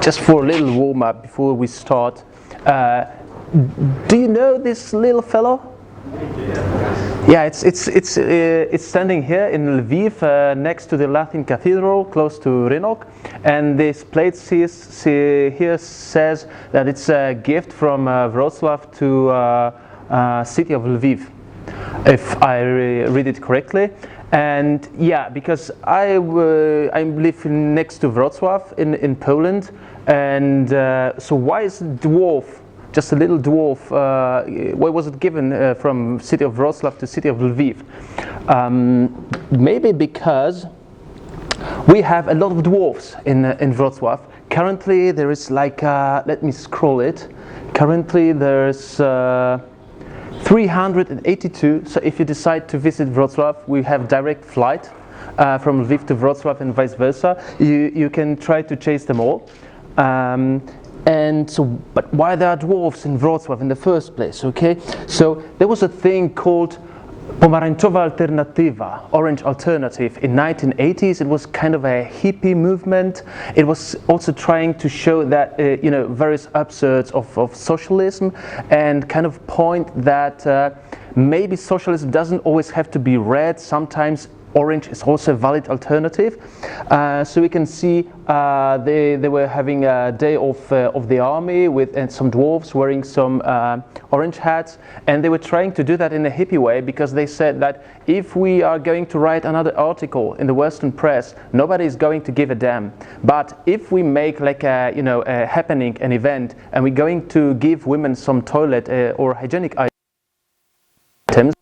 Just for a little warm-up before we start, do you know this little fellow? Yeah, it's standing here in Lviv, next to the Latin Cathedral, close to Rynok, and this plate here says that it's a gift from Wroclaw to city of Lviv, if I read it correctly. And yeah, because I live next to Wroclaw in Poland, and so why is dwarf, just a little dwarf, why was it given from city of Wroclaw to city of Lviv? Maybe because we have a lot of dwarfs in Wroclaw. Currently there is like, let me scroll it, currently there's 382, so if you decide to visit Wroclaw, we have direct flight from Lviv to Wroclaw and vice versa. You can try to chase them all. And so, but why there are dwarfs in Wrocław in the first place, okay? So there was a thing called Pomarańczowa Alternatywa, Orange Alternative. In 1980s, it was kind of a hippie movement. It was also trying to show that, various upsurds of socialism, and kind of point that maybe socialism doesn't always have to be red. Sometimes orange is also a valid alternative. So we can see they were having a day of the army with some dwarves wearing some orange hats, and they were trying to do that in a hippie way, because they said that if we are going to write another article in the Western press, nobody is going to give a damn. But if we make like a happening, an event, and we're going to give women some toilet or hygienic items,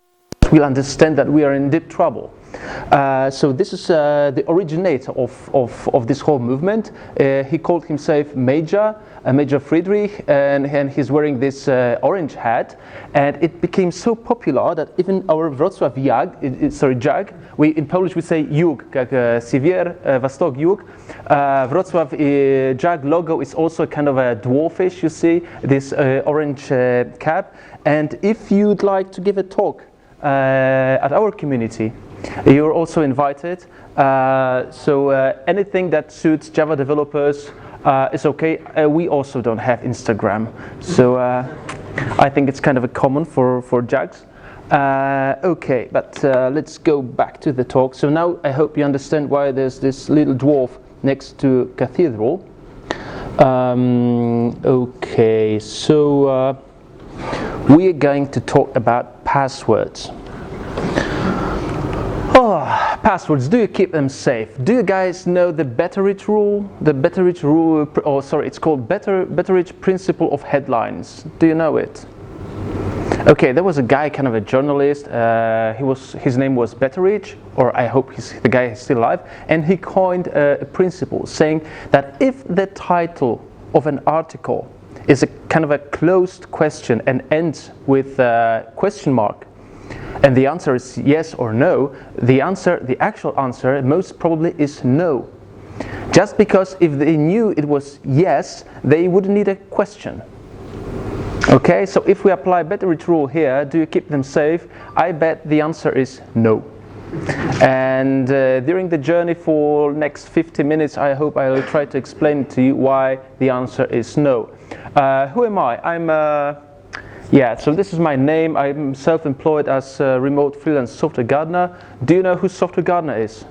we'll understand that we are in deep trouble. So this is the originator of this whole movement. He called himself Major Friedrich, and he's wearing this orange hat, and it became so popular that even our Wrocław Jug, in Polish we say Jug, Sivier, Vostok Jug. Wrocław Jug logo is also kind of a dwarfish, you see, this orange cap. And if you'd like to give a talk at our community, you're also invited. So anything that suits Java developers is okay. We also don't have Instagram, so I think it's kind of a common for Jugs. Okay, but let's go back to the talk. So now I hope you understand why there's this little dwarf next to cathedral. Okay, so we are going to talk about passwords. Passwords, do you keep them safe? Do you guys know the Betteridge rule? The Betteridge rule, it's called Betteridge principle of headlines. Do you know it? Okay, there was a guy, kind of a journalist, his name was Betteridge, or I hope the guy is still alive, and he coined a principle saying that if the title of an article is a kind of a closed question and ends with a question mark, and the answer is yes or no, the actual answer most probably is no. Just because if they knew it was yes, they wouldn't need a question. Okay, so if we apply Betteridge rule here, do you keep them safe? I bet the answer is no. And during the journey for next 50 minutes, I hope I will try to explain to you why the answer is no. Who am I? So this is my name. I'm self-employed as a remote freelance software gardener. Do you know who software gardener is?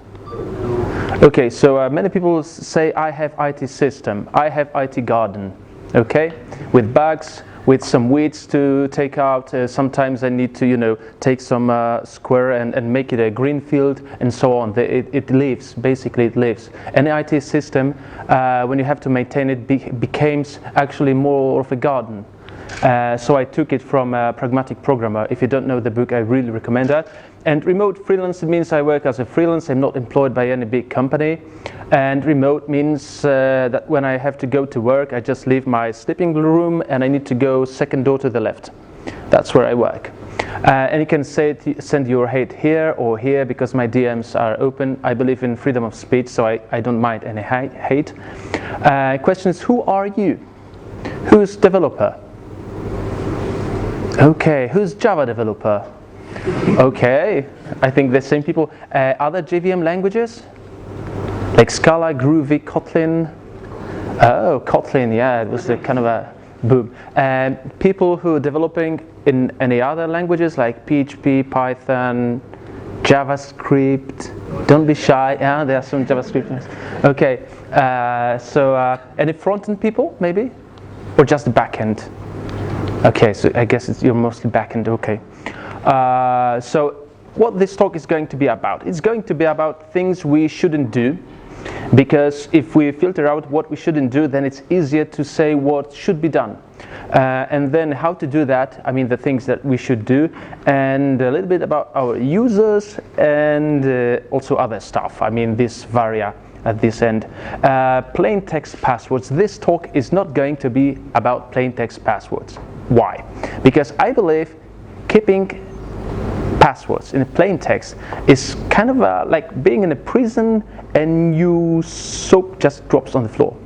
Okay, so many people say I have IT system, I have IT garden, okay, with bugs, with some weeds to take out. Sometimes I need to, take some square and make it a green field and so on. It lives, basically it lives. An IT system, when you have to maintain it, becomes actually more of a garden. So I took it from a Pragmatic Programmer. If you don't know the book, I really recommend that. And remote freelance means I work as a freelance. I'm not employed by any big company. And remote means that when I have to go to work, I just leave my sleeping room and I need to go second door to the left. That's where I work. And you can send your hate here or here, because my DMs are open. I believe in freedom of speech, so I don't mind any hate. Question is, who are you? Who's developer? Okay, who's Java developer? Okay, I think the same people. Other JVM languages? Like Scala, Groovy, Kotlin, Oh, Kotlin, yeah, it was a kind of a boom. And people who are developing in any other languages like PHP, Python, JavaScript, don't be shy. Yeah, there are some JavaScript. Okay, any front-end people maybe, or just the back-end? Okay, so I guess you're mostly back-end. Okay, so what this talk is going to be about? It's going to be about things we shouldn't do. Because if we filter out what we shouldn't do, then it's easier to say what should be done. And then how to do that, I mean the things that we should do, and a little bit about our users, and also other stuff. I mean this varia at this end. Plain text passwords. This talk is not going to be about plain text passwords. Why? Because I believe keeping passwords in a plain text is kind of like being in a prison and your soap just drops on the floor.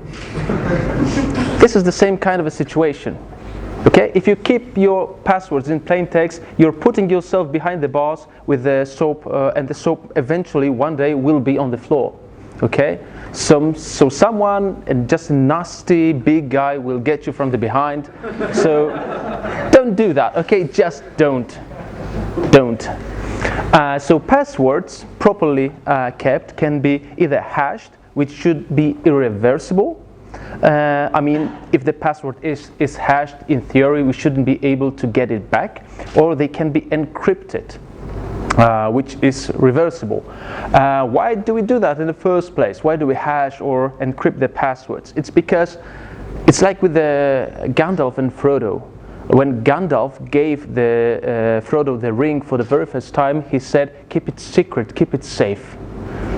This is the same kind of a situation. Okay, if you keep your passwords in plain text, you're putting yourself behind the bars with the soap, and the soap eventually one day will be on the floor. Okay, so someone, and just a nasty big guy, will get you from the behind. So don't do that. Okay, just don't. So passwords properly kept can be either hashed, which should be irreversible. I mean, if the password is hashed, in theory we shouldn't be able to get it back, or they can be encrypted, which is reversible. Why do we do that in the first place? Why do we hash or encrypt the passwords? It's because it's like with the Gandalf and Frodo. When Gandalf gave Frodo the ring for the very first time, he said, "Keep it secret, keep it safe."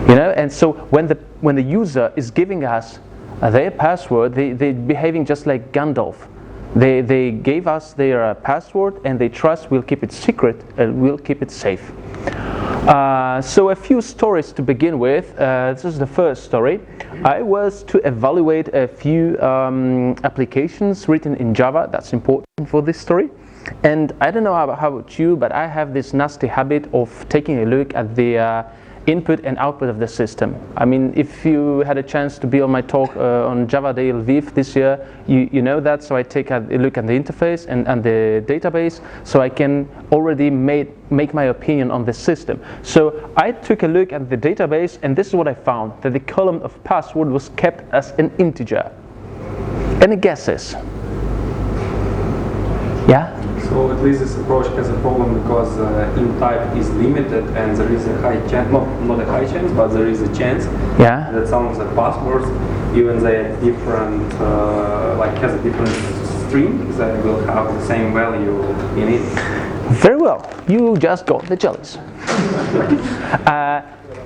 You know, and so when the user is giving us their password, they're behaving just like Gandalf. They gave us their password, and they trust we'll keep it secret and we'll keep it safe. So a few stories to begin with. This is the first story. I was to evaluate a few applications written in Java. That's important for this story. And I don't know how about you, but I have this nasty habit of taking a look at the input and output of the system. I mean, if you had a chance to be on my talk on Java Day Lviv this year, you know that. So I take a look at the interface and the database, so I can already make my opinion on the system. So I took a look at the database, and this is what I found: that the column of password was kept as an integer. Any guesses? Yeah? So at least this approach has a problem because int type is limited, and there is a high chance, not a high chance, but there is a chance that some of the passwords, even they are different, like has a different string, they will have the same value in it. Very well, you just got the jellies.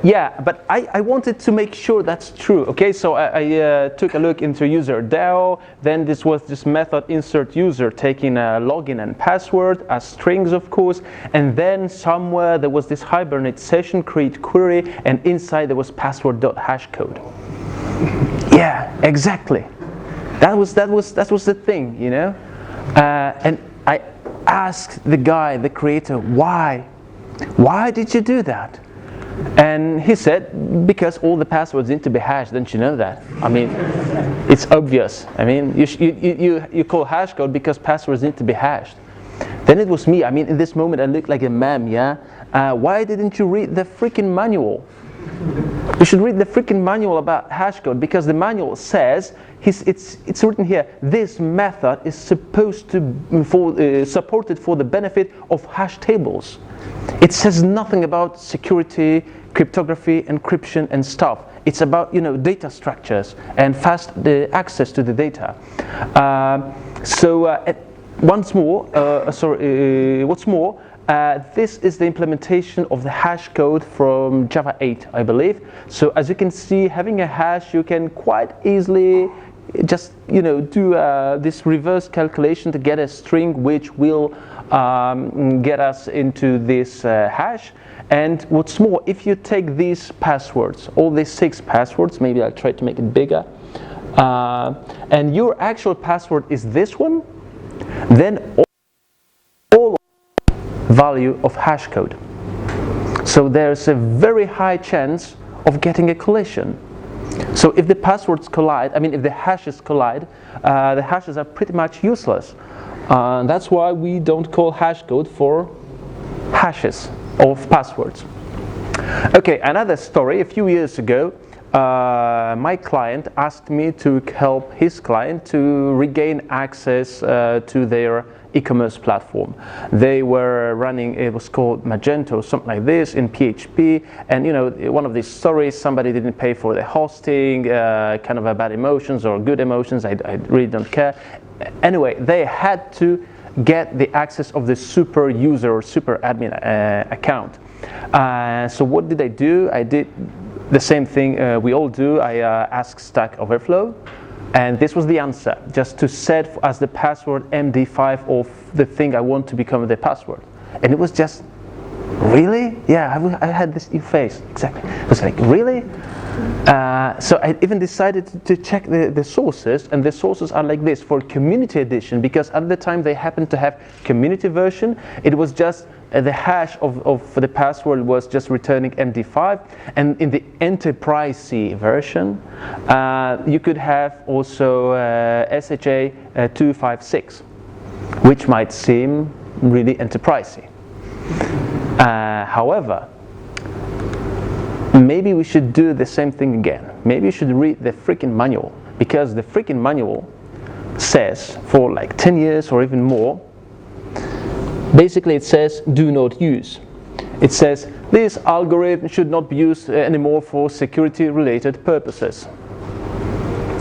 Yeah, but I wanted to make sure that's true. Okay, so I took a look into user DAO. Then this was this method insert user, taking a login and password as strings, of course. And then somewhere there was this Hibernate session create query, and inside there was password.hashcode. Yeah, exactly. That was the thing, you know. And I asked the guy, the creator, why did you do that? And he said, because all the passwords need to be hashed. Don't you know that? I mean, it's obvious. I mean, you call hash code because passwords need to be hashed. Then it was me. I mean, in this moment I looked like a meme, yeah? Why didn't you read the freaking manual? You should read the freaking manual about hash code, because the manual says, it's written here, this method is supposed to be supported for the benefit of hash tables. It says nothing about security, cryptography, encryption, and stuff. It's about, you know, data structures and fast access to the data. What's more, this is the implementation of the hash code from Java 8, I believe. So as you can see, having a hash, you can quite easily just, you know, do this reverse calculation to get a string which will get us into this hash. And what's more, if you take these passwords, all these 6 passwords, maybe I'll try to make it bigger, and your actual password is this one, then all value of hash code. So there's a very high chance of getting a collision. So if the passwords collide, I mean if the hashes collide, the hashes are pretty much useless. That's why we don't call hash code for hashes of passwords. Okay, another story. A few years ago, my client asked me to help his client to regain access to their e-commerce platform. They were running, it was called Magento or something like this in PHP, and you know, one of these stories, somebody didn't pay for the hosting, kind of a bad emotions or good emotions, I really don't care. Anyway, they had to get the access of the super user or super admin account. So what did I do? I did the same thing we all do. I asked Stack Overflow, and this was the answer, just to set as the password MD5 of the thing I want to become the password. And it was just, really? Yeah, I had this face, exactly. It was like, really? So I even decided to check the sources, and the sources are like this for community edition, because at the time they happened to have community version. It was just the hash of the password was just returning MD5, and in the enterprise version you could have also SHA 256, which might seem really enterprisey. However, maybe we should do the same thing again. Maybe you should read the freaking manual, because the freaking manual says for like 10 years or even more, basically it says do not use. It says this algorithm should not be used anymore for security related purposes.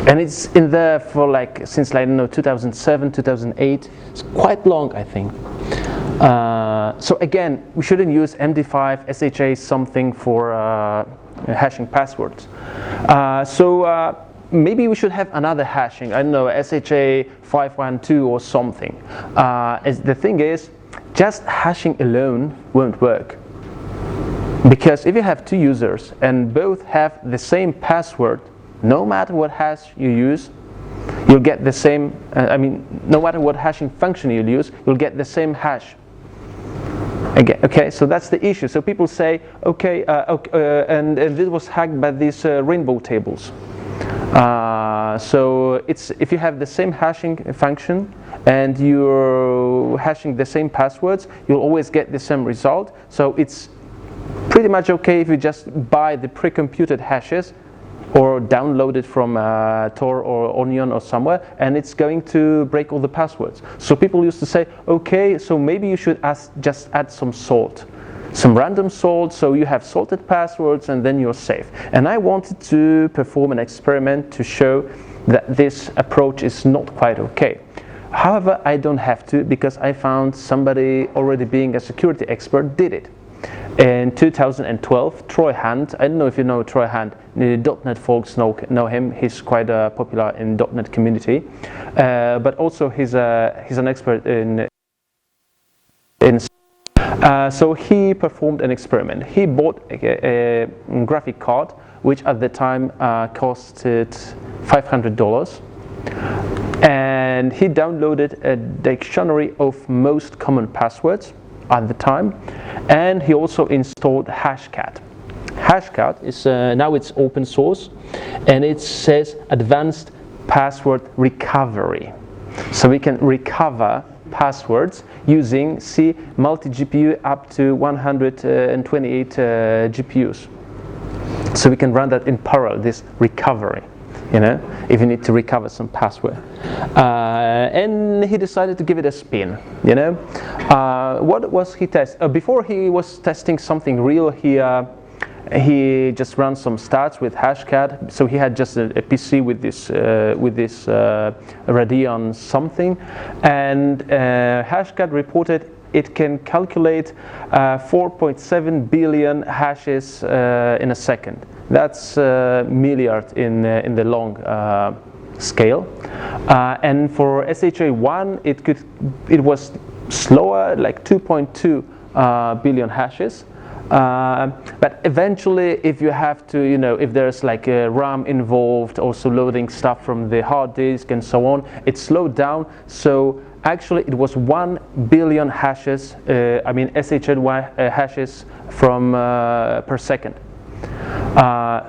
And it's in there for like since I don't know 2007, 2008. It's quite long, I think. So again, we shouldn't use MD5, SHA something for hashing passwords. Maybe we should have another hashing. I don't know, SHA 512 or something. The thing is, just hashing alone won't work. Because if you have two users and both have the same password, no matter what hash you use, you'll get the same, no matter what hashing function you'll use, you'll get the same hash. Again, okay, so that's the issue. So people say, and this was hacked by these rainbow tables. So if you have the same hashing function and you're hashing the same passwords, you'll always get the same result. So it's pretty much okay if you just buy the pre-computed hashes or download it from Tor or Onion or somewhere, and it's going to break all the passwords. So people used to say, okay, so maybe you should just add some salt, some random salt, so you have salted passwords and then you're safe. And I wanted to perform an experiment to show that this approach is not quite okay. However, I don't have to, because I found somebody already being a security expert did it. In 2012, Troy Hunt, I don't know if you know Troy Hunt, the .NET folks know him. He's quite popular in .NET community, but also he's an expert in so he performed an experiment. He bought a graphic card, which at the time costed $500, and he downloaded a dictionary of most common passwords at the time, and he also installed Hashcat. Hashcat is now it's open source, and it says advanced password recovery. So we can recover passwords using multi-GPU up to 128 GPUs. So we can run that in parallel, this recovery, if you need to recover some password. And he decided to give it a spin, What was he test? Before he was testing something real, he just ran some stats with Hashcat. So he had just a PC with this Radeon something, and Hashcat reported it can calculate 4.7 billion hashes in a second. That's milliard in the long scale. And for SHA-1, it was slower, like 2.2 billion hashes. But eventually, if you have to, if there's like a RAM involved, also loading stuff from the hard disk and so on, it slowed down. So actually, it was 1 billion hashes, SHA hashes from per second,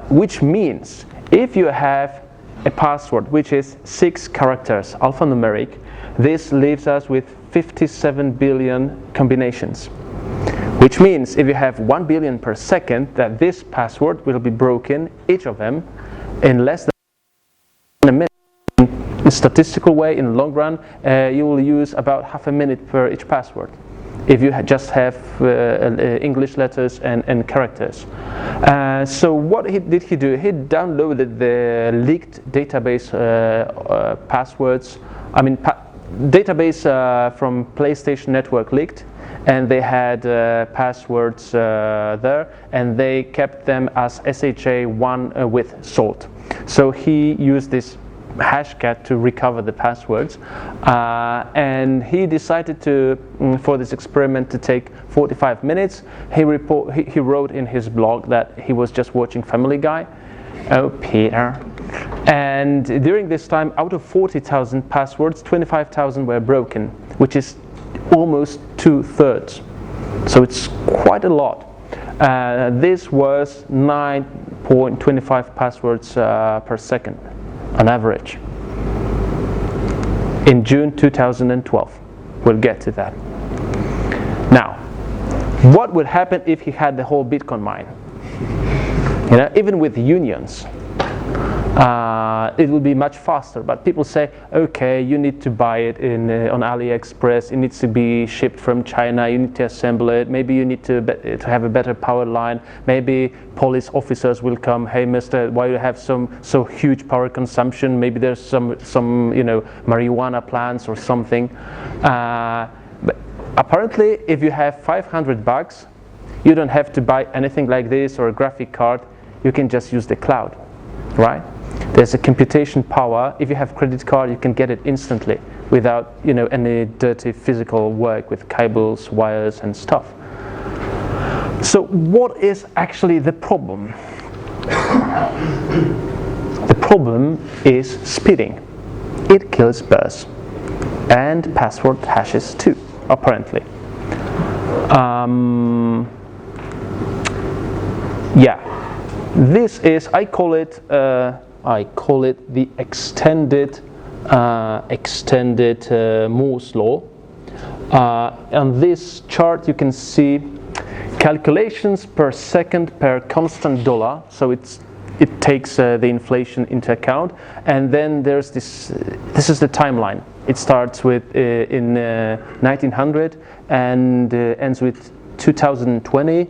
which means If you have a password which is 6 characters, alphanumeric, this leaves us with 57 billion combinations. Which means if you have 1 billion per second, that this password will be broken, each of them, in less than a minute. In a statistical way, in the long run, you will use about half a minute per each password, if you just have English letters and characters. So what did he do? He downloaded the leaked database passwords. I mean, database from PlayStation Network leaked, and they had passwords there, and they kept them as SHA-1 with salt. So he used this hashcat to recover the passwords, and he decided to, for this experiment, to take 45 minutes. He wrote in his blog that he was just watching Family Guy. Oh, Peter. And during this time, out of 40,000 passwords, 25,000 were broken, which is almost 2/3. So it's quite a lot. This was 9.25 passwords per second on average in June 2012. We'll get to that. Now, what would happen if he had the whole Bitcoin mine? You know, even with unions, it will be much faster. But people say, okay, you need to buy it on AliExpress. It needs to be shipped from China. You need to assemble it. Maybe you need to have a better power line. Maybe police officers will come. Hey, mister, why you have so huge power consumption? Maybe there's some marijuana plants or something. But apparently, if you have $500, you don't have to buy anything like this or a graphic card. You can just use the cloud, right? There's a computation power. If you have credit card, you can get it instantly without any dirty physical work with cables, wires, and stuff. So what is actually the problem? The problem is speeding. It kills birds and password hashes too, apparently. This is, I call it the extended Moore's law. On this chart you can see calculations per second per constant dollar. So it takes the inflation into account, and then there's this is the timeline. It starts with in 1900 and ends with 2020.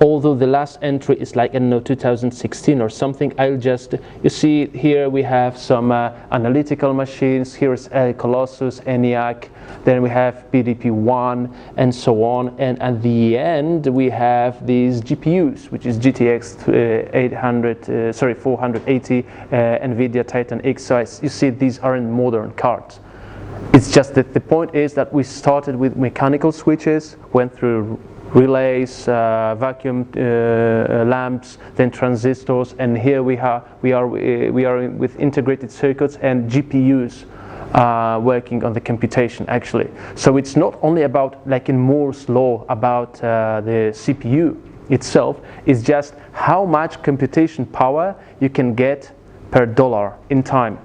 Although the last entry is like, I don't know, 2016 or something. You see here we have some analytical machines. Here's Colossus, ENIAC, then we have BDP-1 and so on. And at the end we have these GPUs, which is GTX 480, NVIDIA Titan X. So you see these aren't modern cards. It's just that the point is that we started with mechanical switches, went through relays, vacuum lamps, then transistors, and here we are with integrated circuits and GPUs working on the computation actually. So it's not only about, like in Moore's law, about the CPU itself. It's just how much computation power you can get per dollar in time.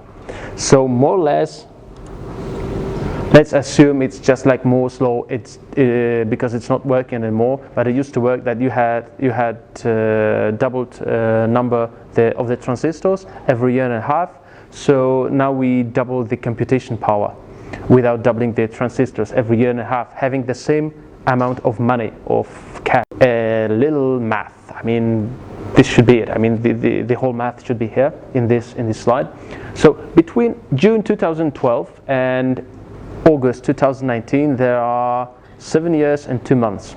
So more or less, let's assume it's just like Moore's law. It's because it's not working anymore. But it used to work that you had doubled number of the transistors every year and a half. So now we double the computation power without doubling the transistors every year and a half, having the same amount of money of cash. A little math. I mean, this should be it. I mean, the whole math should be here in this slide. So between June 2012 and August 2019, there are 7 years and 2 months.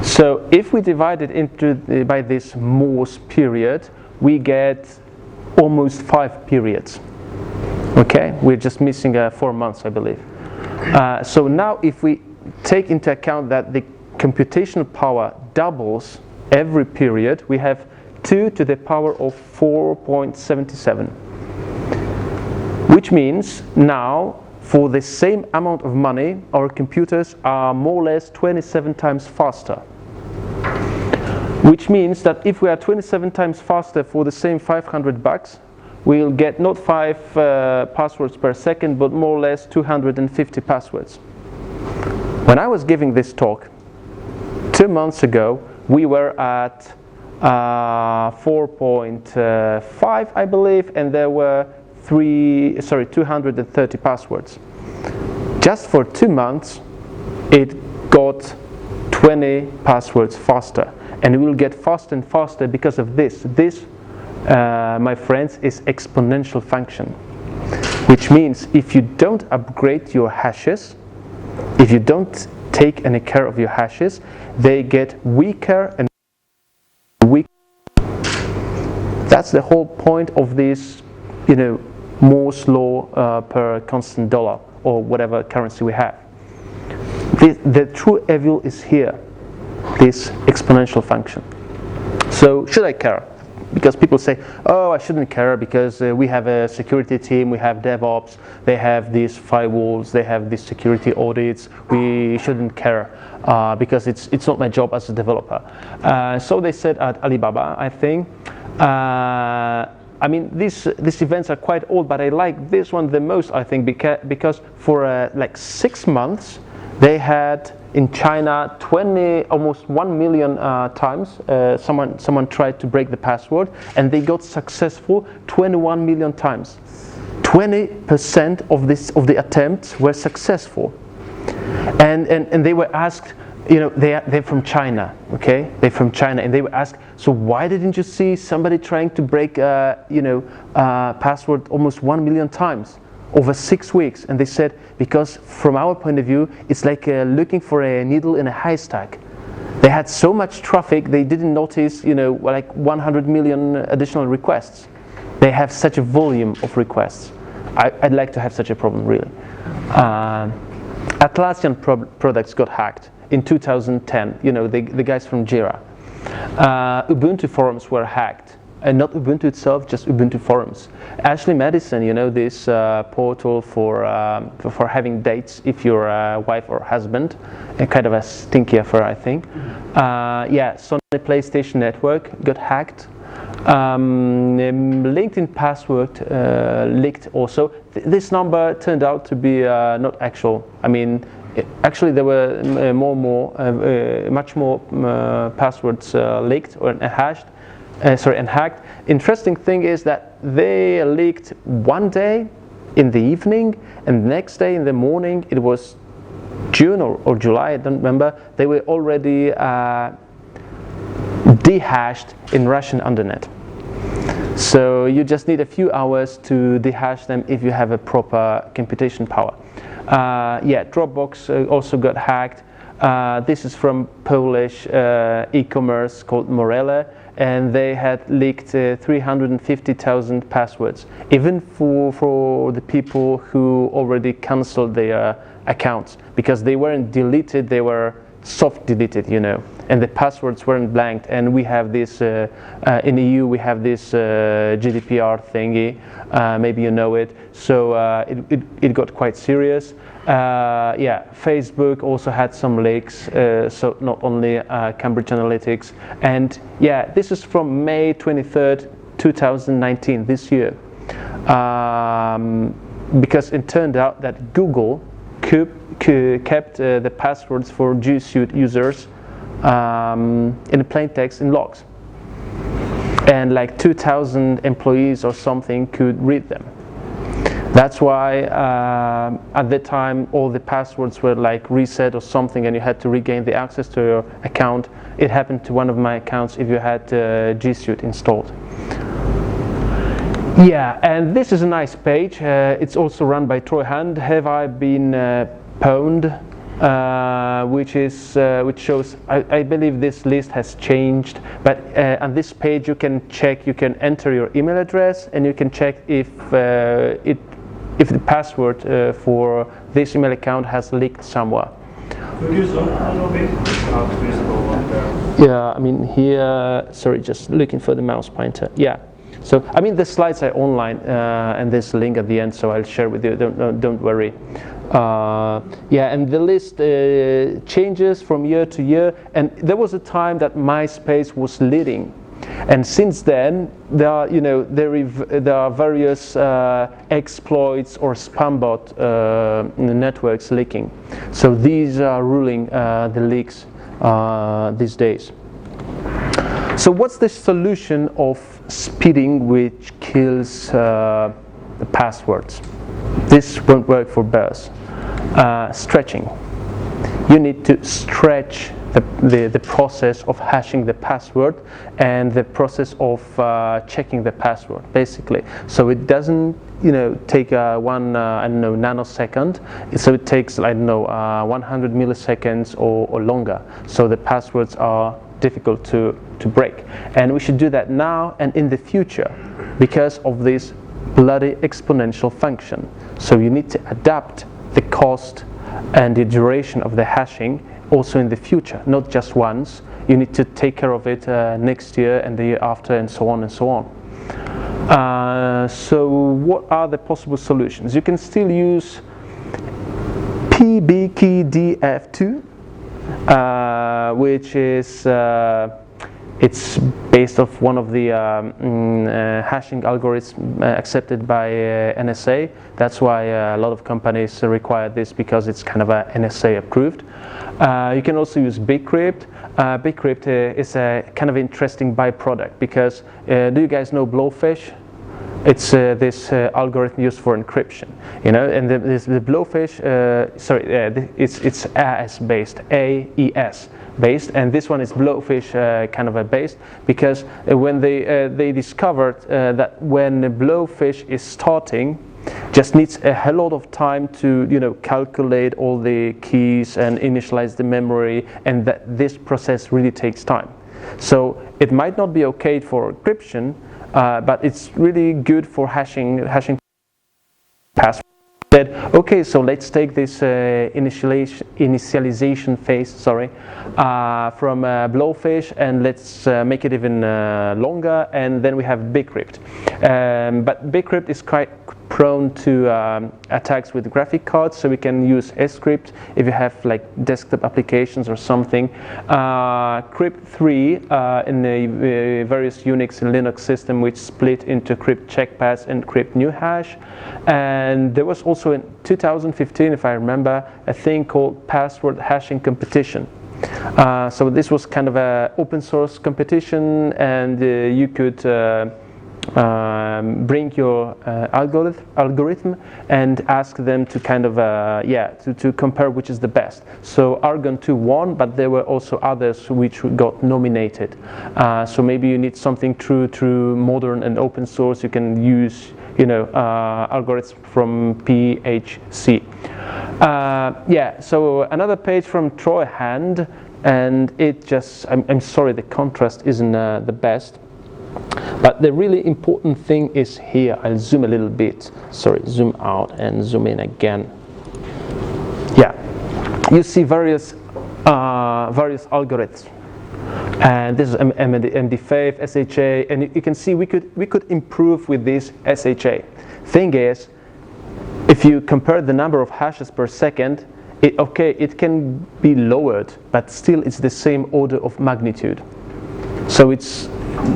So if we divide it into by this Moore's period, we get almost 5 periods. Okay, we're just missing 4 months, I believe. So now if we take into account that the computational power doubles every period, we have 2 to the power of 4.77, which means now for the same amount of money, our computers are more or less 27 times faster. which means that if we are 27 times faster for the same $500, we'll get not 5 passwords per second, but more or less 250 passwords. When I was giving this talk 2 months ago, we were at 4.5, I believe, and there were 230 passwords. Just for 2 months, it got 20 passwords faster, and it will get faster and faster because of this. This, my friends, is exponential function, which means if you don't upgrade your hashes, if you don't take any care of your hashes, they get weaker and weaker. That's the whole point of this, Moore's law per constant dollar, or whatever currency we have. The true evil is here, this exponential function. So should I care? Because people say, oh, I shouldn't care because we have a security team, we have DevOps, they have these firewalls, they have these security audits, we shouldn't care because it's not my job as a developer. So they said at Alibaba, I think. I mean, these events are quite old, but I like this one the most, I think, because for like 6 months, they had in China almost 1 million times someone tried to break the password, and they got successful 21 million times. 20% of the attempts were successful, and they were asked, they're from China, okay? They're from China, and they were asked, so why didn't you see somebody trying to break password almost 1 million times over 6 weeks? And they said, because from our point of view, it's like looking for a needle in a haystack. They had so much traffic, they didn't notice, like 100 million additional requests. They have such a volume of requests. I'd like to have such a problem, really. Atlassian products got hacked in 2010, the guys from Jira. Ubuntu forums were hacked. And not Ubuntu itself, just Ubuntu forums. Ashley Madison, this portal for having dates if you're a wife or husband, a kind of a stinky affair, I think. Sony PlayStation Network got hacked. LinkedIn password leaked also. This number turned out to be not actual. I mean, actually there were much more passwords leaked and hashed. And hacked. Interesting thing is that they leaked one day in the evening, and the next day in the morning, it was June or July, I don't remember, they were already dehashed in Russian undernet. So you just need a few hours to dehash them if you have a proper computation power. Dropbox also got hacked. This is from Polish e-commerce called Morele, and they had leaked 350,000 passwords, even for the people who already cancelled their accounts, because they weren't deleted, they were soft deleted, and the passwords weren't blanked. And we have this in EU, we have this GDPR thingy, maybe you know it. So it got quite serious. Facebook also had some leaks, so not only Cambridge Analytics. And this is from May 23rd, 2019, this year. Because it turned out that Google kept the passwords for G Suite users in plain text in logs. And like 2,000 employees or something could read them. That's why at the time all the passwords were like reset or something, and you had to regain the access to your account. It happened to one of my accounts if you had G Suite installed. And this is a nice page. It's also run by Troy Hunt. Have I been pwned? Which shows, I believe this list has changed, but on this page you can enter your email address, and you can check if the password for this email account has leaked somewhere. I mean here, sorry, just looking for the mouse pointer. So I mean the slides are online and there's a link at the end, so I'll share with you. Don't worry. Yeah, and the list changes from year to year, and there was a time that MySpace was leading, and since then there are, you know, there are various exploits or spam bot networks leaking. So these are ruling the leaks these days. So what's the solution of speeding which kills the passwords? This won't work for bears. Stretching. You need to stretch the process of hashing the password and the process of checking the password, basically. So it doesn't, you know, take one I don't know, nanosecond. So it takes, I don't know, 100 milliseconds or longer. So the passwords are difficult to break, and we should do that now and in the future because of this bloody exponential function. So you need to adapt the cost and the duration of the hashing also in the future, not just once. You need to take care of it next year and the year after, and so on and so on. So what are the possible solutions? You can still use PBKDF2, which is it's based off one of the hashing algorithms accepted by NSA. That's why a lot of companies require this, because it's kind of a NSA approved. You can also use Bcrypt. Bcrypt is a kind of interesting byproduct, because do you guys know Blowfish? It's this algorithm used for encryption, you know, and the Blowfish, it's AES based, AES based, and this one is Blowfish kind of a based, because when they discovered that when the Blowfish is starting, just needs a hell lot of time to, you know, calculate all the keys and initialize the memory, and that this process really takes time. So it might not be okay for encryption, but it's really good for hashing passwords. Okay, so let's take this initialization phase, from Blowfish, and let's make it even longer, and then we have Bcrypt. But Bcrypt is quite prone to attacks with graphic cards, so we can use Scrypt if you have like desktop applications or something. Crypt3 in the various Unix and Linux system, which split into Crypt checkpass and Crypt new hash. And there was also in 2015, if I remember, a thing called password hashing competition. So this was kind of an open source competition, and you could bring your algorithm and ask them to kind of to compare which is the best. So Argon 2 won, but there were also others which got nominated. So maybe you need something true modern and open source. You can use, you know, algorithms from PHC. So another page from Trojhand, and it just, I'm sorry, the contrast isn't the best. But the really important thing is here. I'll zoom a little bit. Sorry, zoom out and zoom in again. Yeah, you see various algorithms, and this is MD5, SHA, and you can see we could improve with this SHA. Thing is, if you compare the number of hashes per second, it can be lowered, but still it's the same order of magnitude. So it's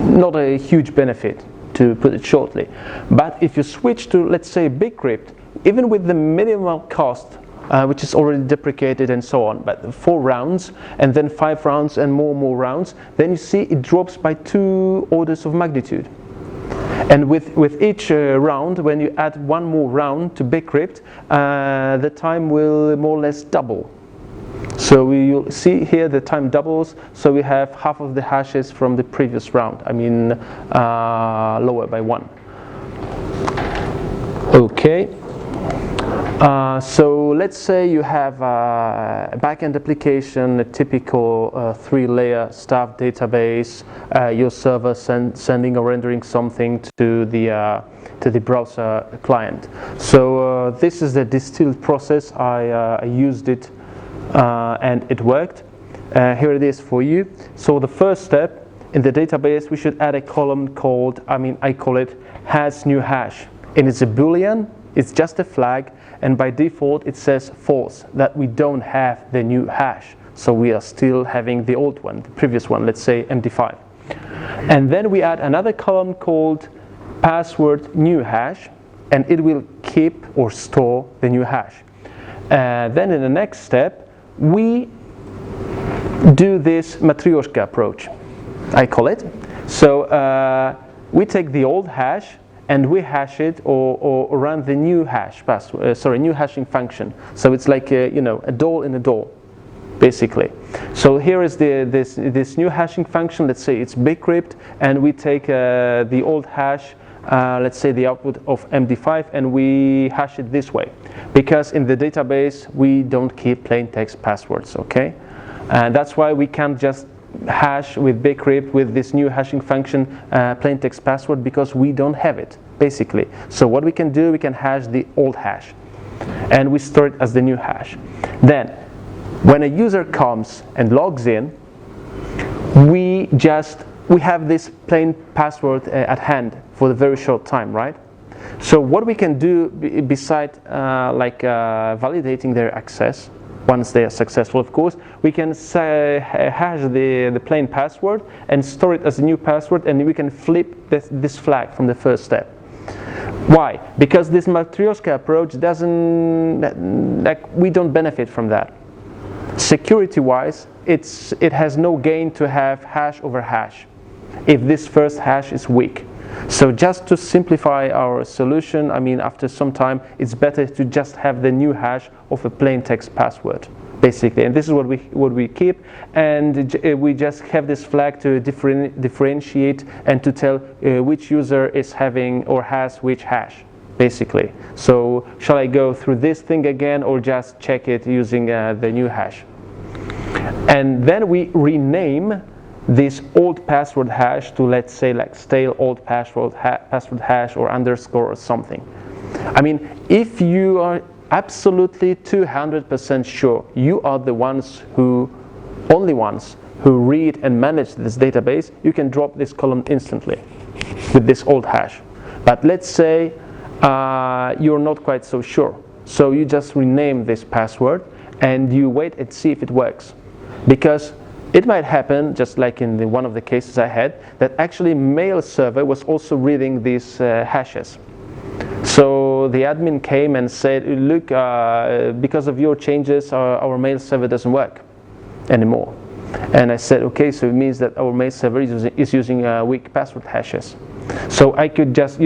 not a huge benefit, to put it shortly. But if you switch to, let's say, Bcrypt, even with the minimal cost, which is already deprecated and so on, but 4 rounds and then 5 rounds and more rounds, then you see it drops by 2 orders of magnitude. And with each round, when you add 1 more round to Bcrypt, the time will more or less double. So you'll see here the time doubles, so we have half of the hashes from the previous round, lower by 1. Okay, so let's say you have a backend application, a typical 3-layer staff database, your server sending or rendering something to the browser client. So this is the distilled process. I used it and it worked. Here it is for you. So the first step in the database, we should add a column called, I call it has new hash, and it's a boolean. It's just a flag, and by default it says false, that we don't have the new hash. So we are still having the old one, the previous one, let's say MD5. And then we add another column called password new hash, and it will keep or store the new hash. Then in the next step, we do this matryoshka approach, I call it. So we take the old hash and we hash it or run the new hash new hashing function. So it's like a door in a door, basically. So here is this new hashing function. Let's say it's bcrypt, and we take the old hash, let's say the output of MD5, and we hash it this way, because in the database we don't keep plain text passwords. Okay, and that's why we can't just hash with bcrypt with this new hashing function plain text password, because we don't have it, basically. So what we can do, we can hash the old hash and we store it as the new hash. Then when a user comes and logs in, we have this plain password at hand for a very short time, right? So what we can do beside validating their access, once they are successful, of course, we can hash the plain password and store it as a new password, and we can flip this flag from the first step. Why? Because this matryoshka approach we don't benefit from that. Security-wise, it has no gain to have hash over hash if this first hash is weak. So just to simplify our solution, after some time, it's better to just have the new hash of a plain text password, basically. And this is what we keep, and we just have this flag to differentiate and to tell which user is having or has which hash, basically. So shall I go through this thing again, or just check it using the new hash? And then we rename this old password hash to, let's say, like stale old password hash or underscore or something. If you are absolutely 200% sure you are the only ones who read and manage this database, you can drop this column instantly with this old hash. But let's say you're not quite so sure, so you just rename this password and you wait and see if it works, because it might happen, just like in one of the cases I had, that actually mail server was also reading these hashes. So the admin came and said, look, because of your changes, our mail server doesn't work anymore. And I said, okay, so it means that our mail server is using weak password hashes. So I could just,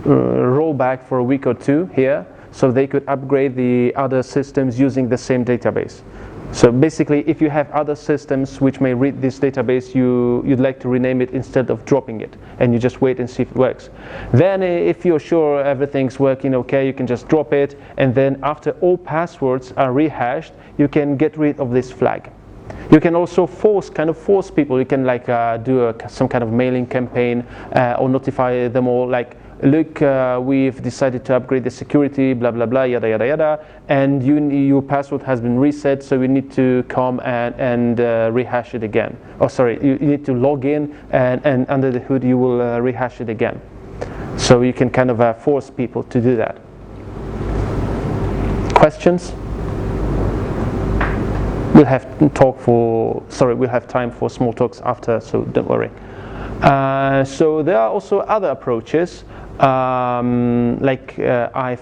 roll back for a week or two here, so they could upgrade the other systems using the same database. So basically, if you have other systems which may read this database, you'd like to rename it instead of dropping it, and you just wait and see if it works. Then if you're sure everything's working okay, you can just drop it, and then after all passwords are rehashed, you can get rid of this flag. You can also force people. You can do some kind of mailing campaign or notify them all, like, look, we've decided to upgrade the security, blah blah blah, yada yada yada, and your password has been reset, so you need to come and rehash it again. You need to log in, and under the hood you will rehash it again. So you can force people to do that. Questions? We'll have time for small talks after, so don't worry. So there are also other approaches. I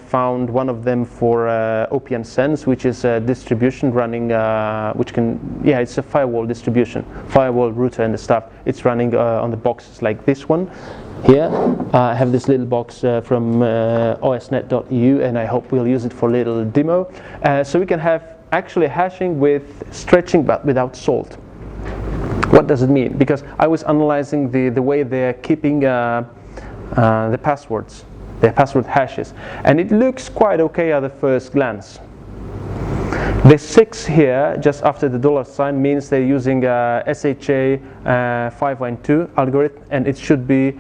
found one of them for OPN Sense, which is a distribution running, it's a firewall distribution, firewall router and the stuff. It's running on the boxes like this one here. I have this little box from osnet.eu, and I hope we'll use it for a little demo. So we can have actually hashing with stretching, but without salt. What does it mean? Because I was analyzing the way they're keeping the passwords, their password hashes, and it looks quite okay at the first glance. The 6 here, just after the $sign, means they're using SHA 512 algorithm, and it should be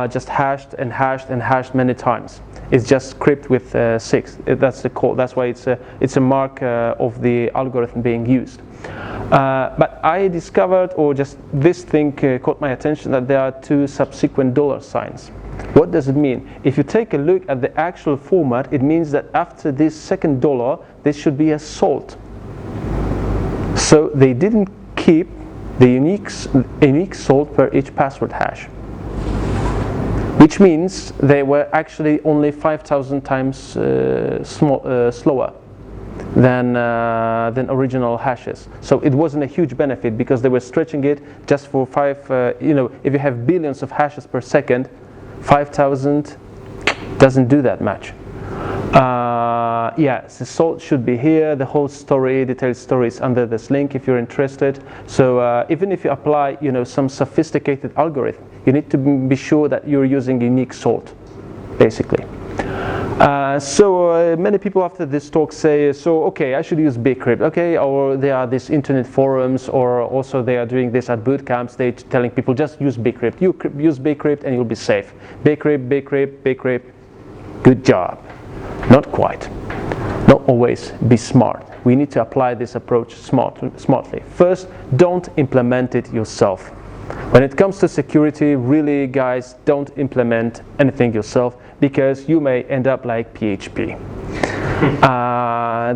just hashed and hashed and hashed many times. It's just crypt with 6. That's the call. That's why it's a mark of the algorithm being used. But I discovered, or just this thing caught my attention, that there are 2 subsequent dollar signs. What does it mean? If you take a look at the actual format, it means that after this second dollar, there should be a salt. So they didn't keep the unique salt per each password hash, which means they were actually only 5,000 times slower than original hashes. So it wasn't a huge benefit because they were stretching it just for 5. If you have billions of hashes per second, 5,000 doesn't do that much. The salt should be here. The whole story, detailed story, is under this link if you're interested. So even if you apply, some sophisticated algorithm, you need to be sure that you're using unique salt, basically. Many people after this talk say, okay, I should use Bcrypt, okay, or there are these internet forums, or also they are doing this at boot camps, they're telling people just use Bcrypt, you use Bcrypt and you'll be safe. Bcrypt, good job. Not quite. Not always be smart. We need to apply this approach smartly. First, don't implement it yourself. When it comes to security, really guys, don't implement anything yourself, because you may end up like PHP.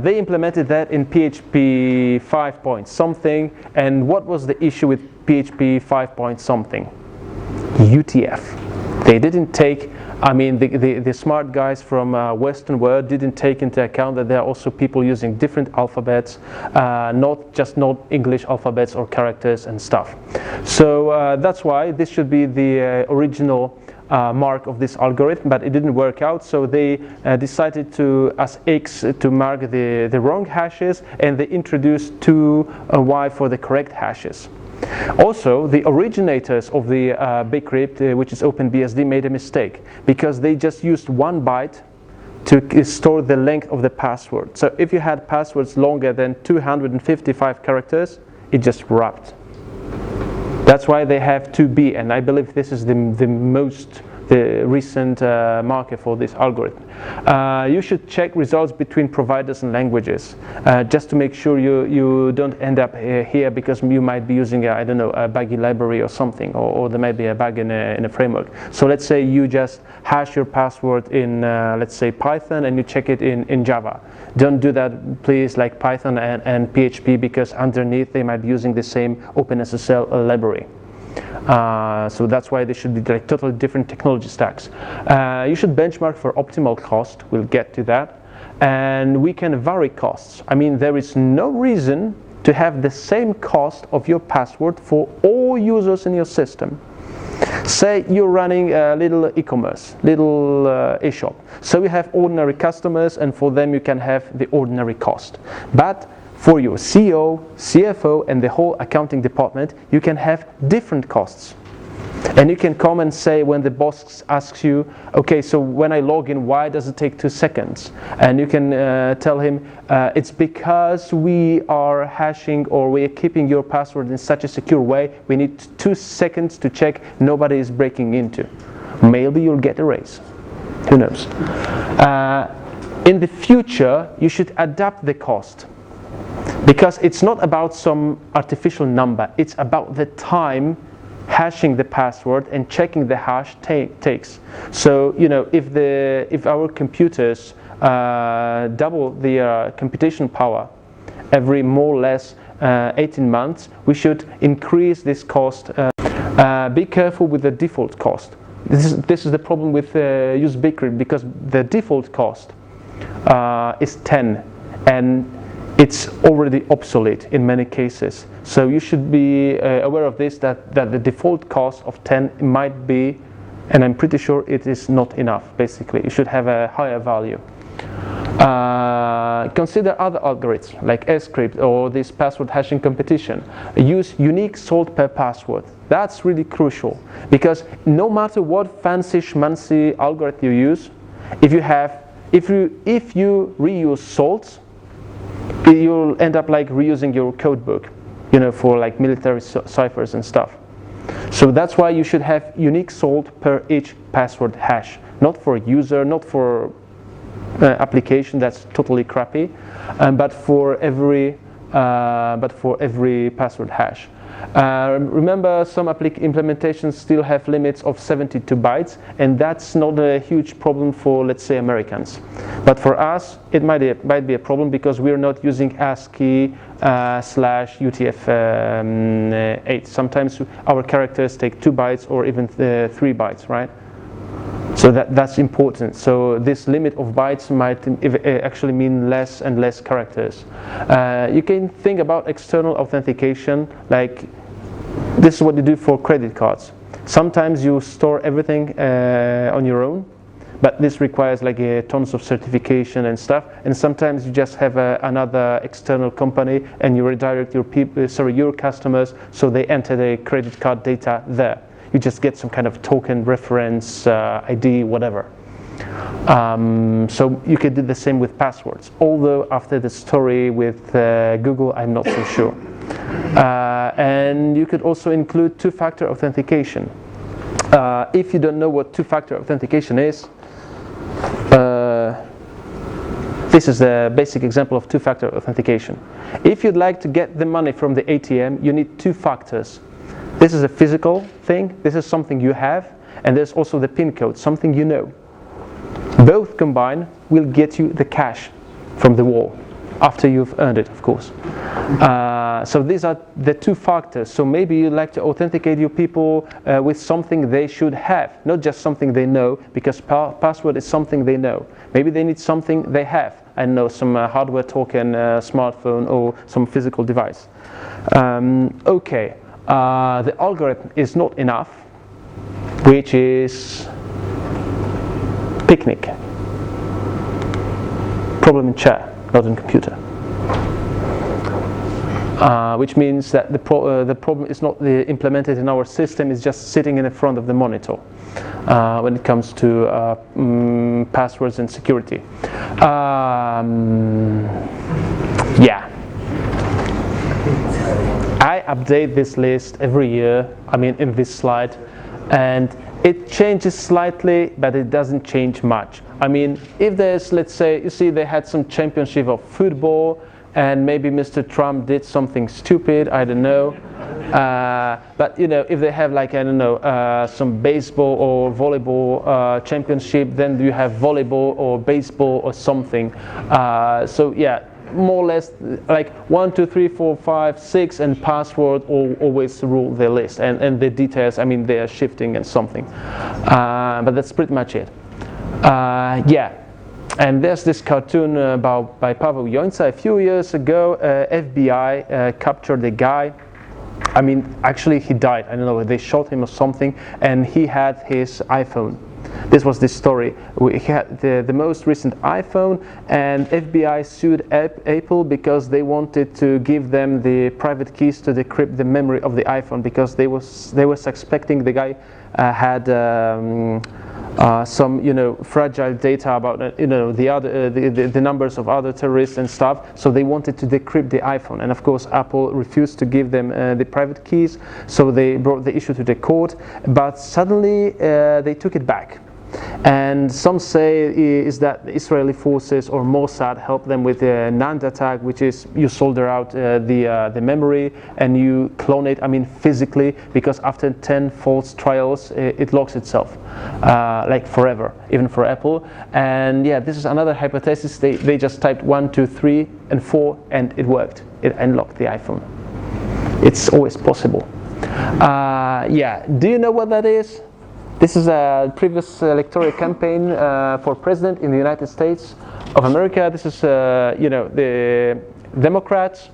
They implemented that in PHP 5 point something, and what was the issue with PHP 5 point something? UTF. They didn't take, the smart guys from Western world didn't take into account that there are also people using different alphabets, not English alphabets or characters and stuff. So that's why this should be the original mark of this algorithm, but it didn't work out, so they decided to, as X, to mark the wrong hashes, and they introduced 2Y for the correct hashes. Also, the originators of the Bcrypt, which is OpenBSD, made a mistake, because they just used 1 byte to store the length of the password. So if you had passwords longer than 255 characters, it just wrapped. That's why they have 2B, and I believe this is the recent marker for this algorithm. You should check results between providers and languages, just to make sure you don't end up here, because you might be using a buggy library or something, or there might be a bug in a framework. So let's say you just hash your password in let's say Python, and you check it in Java. Don't do that, please, like Python and PHP, because underneath they might be using the same OpenSSL library. So that's why they should be like totally different technology stacks. You should benchmark for optimal cost. We'll get to that. And we can vary costs. There is no reason to have the same cost of your password for all users in your system. Say you're running a little e-commerce, little e-shop. So you have ordinary customers, and for them you can have the ordinary cost. But for your CEO, CFO, and the whole accounting department, you can have different costs. And you can come and say, when the boss asks you, okay, so when I log in, why does it take 2 seconds? And you can tell him, it's because we are hashing, or we are keeping your password in such a secure way, we need 2 seconds to check nobody is breaking into. Maybe you'll get a raise. Who knows? In the future, you should adapt the cost, because it's not about some artificial number, it's about the time hashing the password and checking the hash takes. So if our computers double the computation power every more or less 18 months, we should increase this cost. Be careful with the default cost. This is the problem with use Bcrypt, because the default cost is 10, and it's already obsolete in many cases. So you should be aware of this, that the default cost of 10 might be, and I'm pretty sure it is not enough, basically. You should have a higher value. Consider other algorithms like Scrypt or this password hashing competition. Use unique salt per password. That's really crucial, because no matter what fancy schmancy algorithm you use, if you reuse salts, you'll end up like reusing your code book, for like military ciphers and stuff. So that's why you should have unique salt per each password hash, not for user, not for application, that's totally crappy, but for every but for every password hash. Remember, some implementations still have limits of 72 bytes, and that's not a huge problem for, let's say, Americans. But for us, it might be a problem because we're not using ASCII / UTF-8. Sometimes our characters take 2 bytes or even 3 bytes, right? So that's important. So this limit of bytes might actually mean less and less characters. You can think about external authentication, like this is what you do for credit cards. Sometimes you store everything on your own, but this requires like tons of certification and stuff. And sometimes you just have another external company, and you redirect your customers, so they enter the credit card data there. You just get some kind of token, reference, ID, whatever. So you could do the same with passwords. Although after the story with Google, I'm not so sure. And you could also include two-factor authentication. If you don't know what two-factor authentication is, this is the basic example of two-factor authentication. If you'd like to get the money from the ATM, you need 2 factors. This is a physical thing, this is something you have, and there's also the PIN code, something you know. Both combined will get you the cash from the wall, after you've earned it, of course. So these are the 2 factors. So maybe you'd like to authenticate your people with something they should have, not just something they know, because password is something they know. Maybe they need something they have. I know, some hardware token, smartphone, or some physical device. Okay. The algorithm is not enough, which is picnic. Problem in chair, not in computer. Which means that the problem is not implemented in our system, it's just sitting in the front of the monitor when it comes to passwords and security. Yeah. I update this list every year, in this slide, and it changes slightly, but it doesn't change much. If there's, let's say, you see they had some championship of football, and maybe Mr. Trump did something stupid, I don't know. But if they have some baseball or volleyball championship, then you have volleyball or baseball or something. So yeah. More or less like 1, 2, 3, 4, 5, 6 and password always rule the list, and the details, they are shifting and something, but that's pretty much it. Yeah, and there's this cartoon by Paweł Jońca. A few years ago, FBI captured a guy. Actually he died, I don't know, they shot him or something, and he had his iPhone. This was the story. He had the most recent iPhone, and FBI sued Apple because they wanted to give them the private keys to decrypt the memory of the iPhone, because they were suspecting the guy had some fragile data about the numbers of other terrorists and stuff. So they wanted to decrypt the iPhone, and of course Apple refused to give them the private keys. So they brought the issue to the court, but suddenly they took it back. And some say is that the Israeli forces or Mossad helped them with the NAND attack, which is you solder out the memory and you clone it, physically, because after 10 false trials it locks itself, like forever, even for Apple. And yeah, this is another hypothesis. They just typed 1, 2, 3 and 4 and it worked. It unlocked the iPhone. It's always possible. Yeah, do you know what that is? This is a previous electoral campaign for president in the United States of America. This is, the Democrats,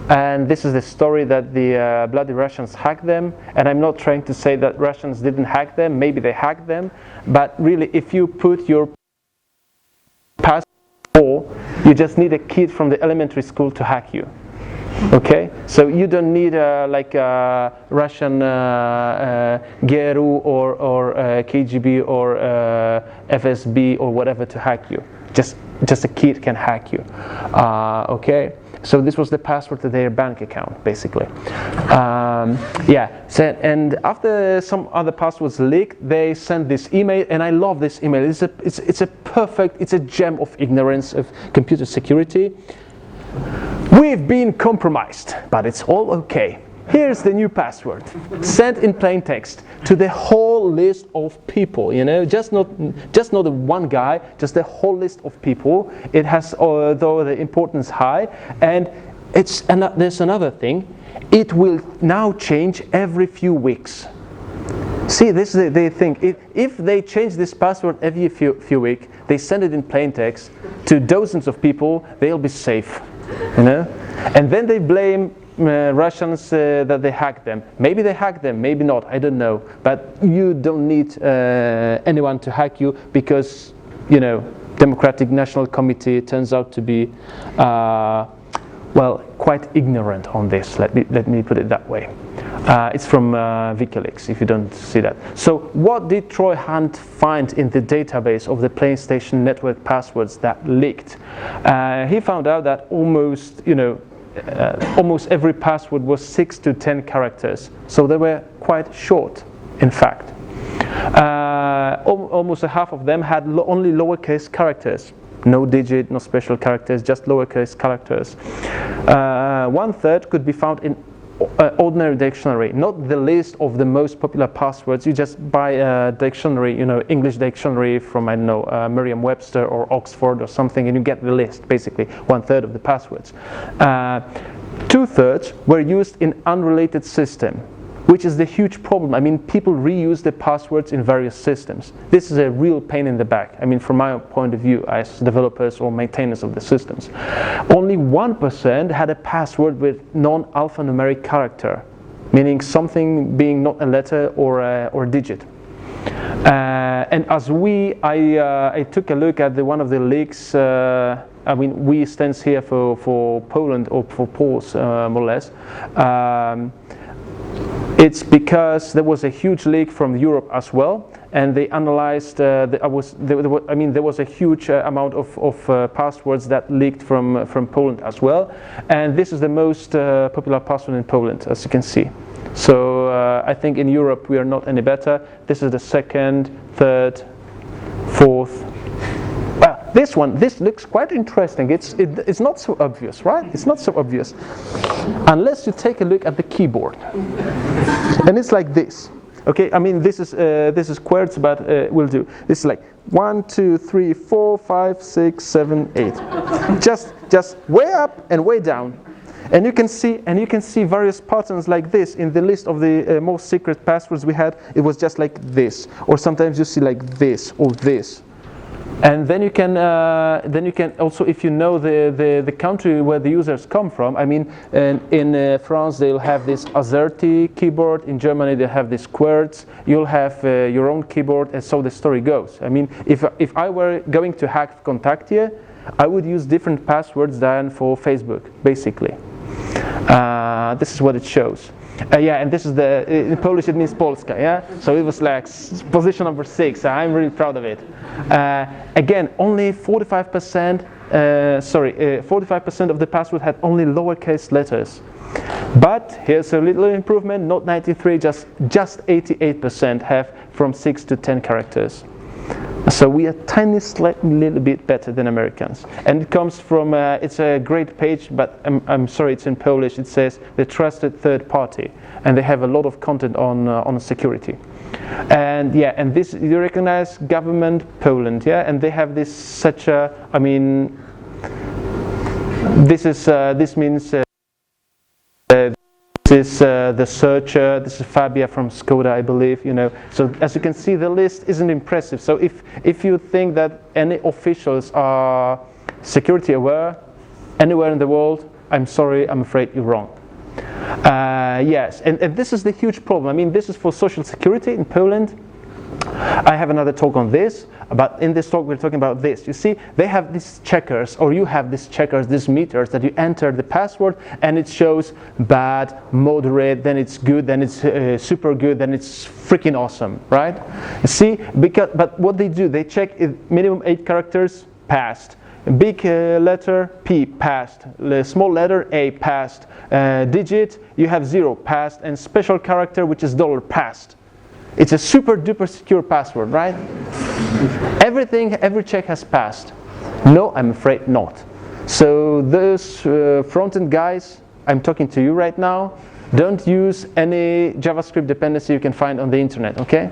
and this is the story that the bloody Russians hacked them. And I'm not trying to say that Russians didn't hack them. Maybe they hacked them, but really, if you put your password, you just need a kid from the elementary school to hack you. Okay, so you don't need like a Russian GRU or KGB or FSB or whatever to hack you. Just a kid can hack you. Okay, so this was the password to their bank account, basically. Yeah. So, and after some other passwords leaked, they sent this email, and I love this email. It's a gem of ignorance of computer security. We We've been compromised, but it's all okay. Here's the new password, sent in plain text to the whole list of people, just not the one guy, just the whole list of people. It has, although the importance high, and there's another thing, it will now change every few weeks. See, this is the thing. If they change this password every few weeks, they send it in plain text to dozens of people, they'll be safe, And then they blame Russians that they hacked them. Maybe they hacked them, maybe not, I don't know. But you don't need anyone to hack you because, Democratic National Committee turns out to be, quite ignorant on this. Let me put it that way. It's from WikiLeaks, if you don't see that. So what did Troy Hunt find in the database of the PlayStation Network passwords that leaked? He found out that almost every password was 6 to 10 characters. So they were quite short, in fact. Almost a half of them had only lowercase characters. No digit, no special characters, just lowercase characters. 1/3 could be found in ordinary dictionary, not the list of the most popular passwords. You just buy a dictionary, English dictionary from, Merriam-Webster or Oxford or something, and you get the list, basically, 1/3 of the passwords. 2/3 were used in unrelated system, which is the huge problem. People reuse the passwords in various systems. This is a real pain in the back. From my point of view, as developers or maintainers of the systems. Only 1% had a password with non-alphanumeric character, meaning something being not a letter or a digit. And as I took a look at one of the leaks. We stands here for Poland or for Poles, more or less. It's because there was a huge leak from Europe as well, and they analyzed. There was a huge amount of passwords that leaked from Poland as well, and this is the most popular password in Poland, as you can see. So I think in Europe we are not any better. This is the second, third, fourth. This looks quite interesting. It's not so obvious, right? It's not so obvious, unless you take a look at the keyboard, and it's like this. Okay, this is QWERTY, but we'll do. This is like 1, 2, 3, 4, 5, 6, 7, 8. Just way up and way down, and you can see various patterns like this in the list of the most secret passwords we had. It was just like this, or sometimes you see like this or this. And then you can also, if you know the country where the users come from. In France they'll have this AZERTY keyboard. In Germany they have this QWERTY. You'll have your own keyboard, and so the story goes. If I were going to hack Kontaktie, I would use different passwords than for Facebook, basically. This is what it shows. And this is in Polish it means Polska, So it was like position number 6. I'm really proud of it. Again, only 45%. 45% of the password had only lowercase letters. But here's a little improvement. Not 93, just 88% have from 6 to 10 characters. So we are little bit better than Americans, and it comes from. It's a great page, but I'm sorry, it's in Polish. It says the trusted third party, and they have a lot of content on security. And and this you recognize government Poland, and they have this such a. This means. This is the searcher. This is Fabia from Skoda, I believe. So as you can see, the list isn't impressive. So if you think that any officials are security aware anywhere in the world, I'm sorry, I'm afraid you're wrong. Yes, and this is the huge problem. This is for social security in Poland. I have another talk on this, but in this talk we're talking about this. You see, they have these checkers, or you have these checkers, these meters that you enter the password, and it shows bad, moderate, then it's good, then it's super good, then it's freaking awesome, right? You see, but what they do, they check if minimum 8 characters, passed. Big letter P, passed. Small letter A, passed. Digit, you have 0, passed, and special character, which is $, passed. It's a super duper secure password, right? Every check has passed. No, I'm afraid not. So those front-end guys, I'm talking to you right now, don't use any JavaScript dependency you can find on the internet, okay?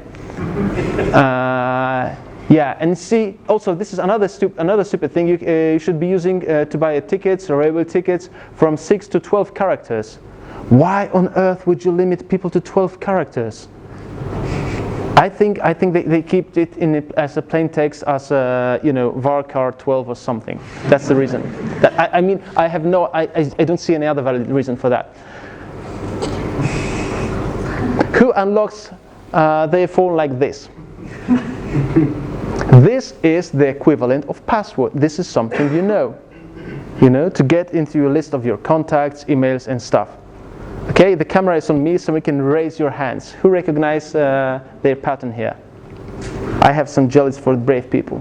Yeah, and see, also this is another stupid thing. You should be using to buy tickets or railway tickets from 6 to 12 characters. Why on earth would you limit people to 12 characters? I think they keep it in it as a plain text, as a, you know, varchar 12 or something. That's the reason. I mean, I don't see any other valid reason for that. Who unlocks their phone like this? This is the equivalent of password. This is something you know, to get into your list of your contacts, emails, and stuff. Okay, the camera is on me, so we can raise your hands. Who recognize their pattern here? I have some jealous for brave people.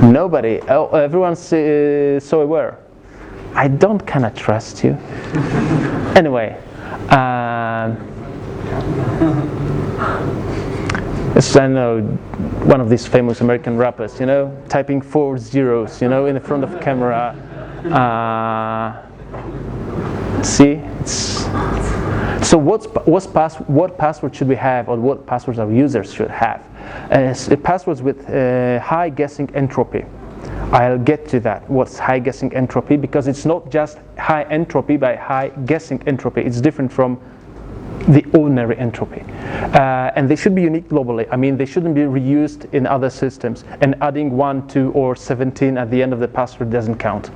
Nobody. Oh, everyone's so aware. I don't kind of trust you. Anyway. I know one of these famous American rappers, typing 4 zeros, in the front of camera. See, so what password should we have, or what passwords our users should have? Passwords with high guessing entropy. I'll get to that. What's high guessing entropy? Because it's not just high entropy, but high guessing entropy. It's different from the ordinary entropy, and they should be unique globally. I mean, they shouldn't be reused in other systems, and adding 1, 2, or 17 at the end of the password doesn't count.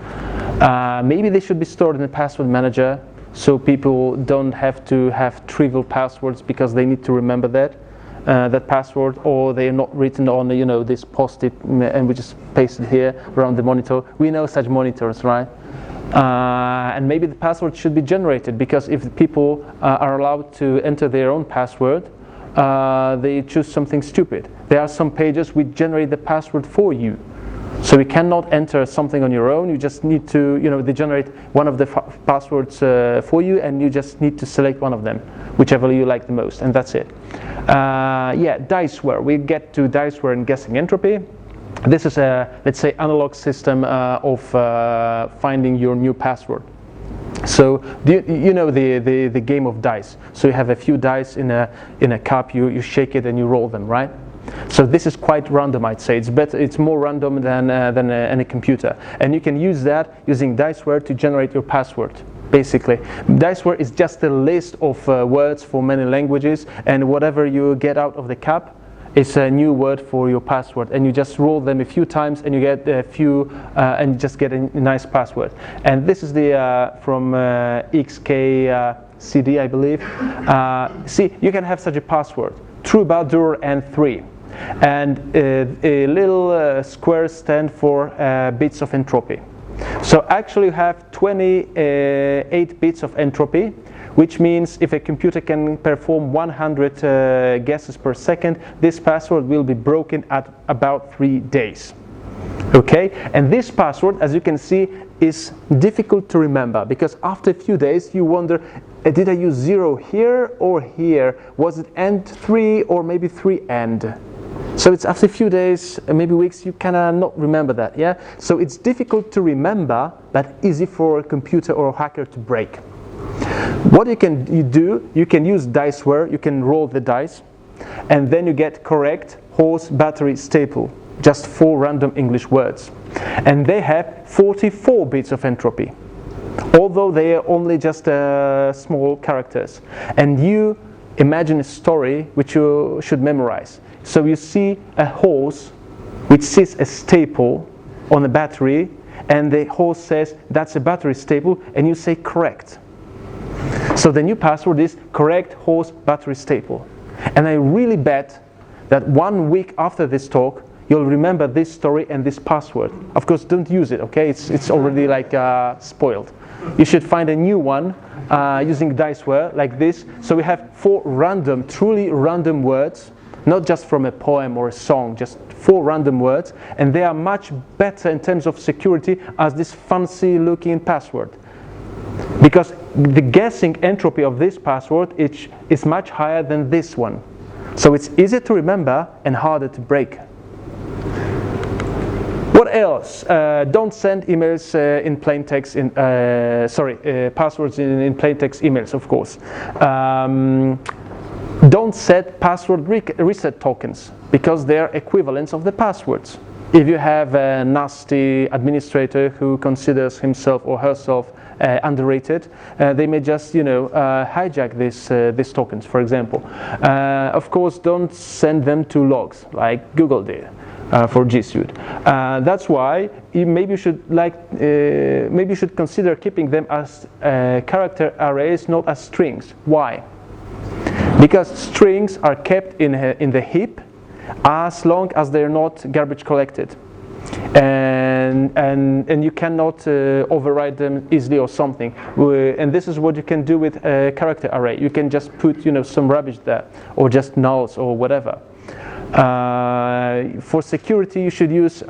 Maybe they should be stored in the password manager, so people don't have to have trivial passwords because they need to remember that password, or they are not written on this post-it and we just paste it here around the monitor. We know such monitors, right? And maybe the password should be generated, because if people are allowed to enter their own password, they choose something stupid. There are some pages which generate the password for you. So you cannot enter something on your own. You just need to, they generate one of the passwords for you, and you just need to select one of them, whichever you like the most, and that's it. Yeah, diceware. We get to diceware and guessing entropy. This is a, let's say, analog system of finding your new password. So you know the game of dice. So you have a few dice in a cup. You shake it and you roll them, right? So this is quite random, I'd say. It's better. It's more random than any computer. And you can use that using diceware to generate your password. Basically, diceware is just a list of words for many languages, and whatever you get out of the cup, it's a new word for your password, and you just roll them a few times, and you get a few, and you just get a nice password. And this is the from XKCD, I believe. See, you can have such a password: troubadour and 3, and a little squares stand for bits of entropy. So actually, you have 28 bits of entropy, which means if a computer can perform 100 guesses per second, this password will be broken at about 3 days. Okay, and this password, as you can see, is difficult to remember, because after a few days you wonder, did I use 0 here or here? Was it end 3 or maybe 3 end? So it's after a few days, maybe weeks, you cannot not remember that, yeah? So it's difficult to remember, but easy for a computer or a hacker to break. What you do, you can use diceware, you can roll the dice, and then you get correct, horse, battery, staple, just 4 random English words. And they have 44 bits of entropy, although they are only just small characters. And you imagine a story which you should memorize. So you see a horse which sees a staple on a battery, and the horse says, that's a battery staple, and you say correct. So the new password is correct horse battery staple. And I really bet that 1 week after this talk, you'll remember this story and this password. Of course, don't use it, okay? It's already like spoiled. You should find a new one using diceware like this. So we have 4 random, truly random words, not just from a poem or a song, just 4 random words, and they are much better in terms of security as this fancy looking password. Because the guessing entropy of this password is much higher than this one. So it's easier to remember and harder to break. What else? Don't send emails in plain text. Passwords in plain text emails, of course. Don't set password reset tokens because they are equivalents of the passwords. If you have a nasty administrator who considers himself or herself underrated, they may just, hijack these tokens, for example. Of course, don't send them to logs like Google did for G Suite. That's why maybe you should consider keeping them as character arrays, not as strings. Why? Because strings are kept in the heap as long as they're not garbage collected, and you cannot override them easily or something. And this is what you can do with a character array. You can just put some rubbish there, or just nulls or whatever. For security, you should use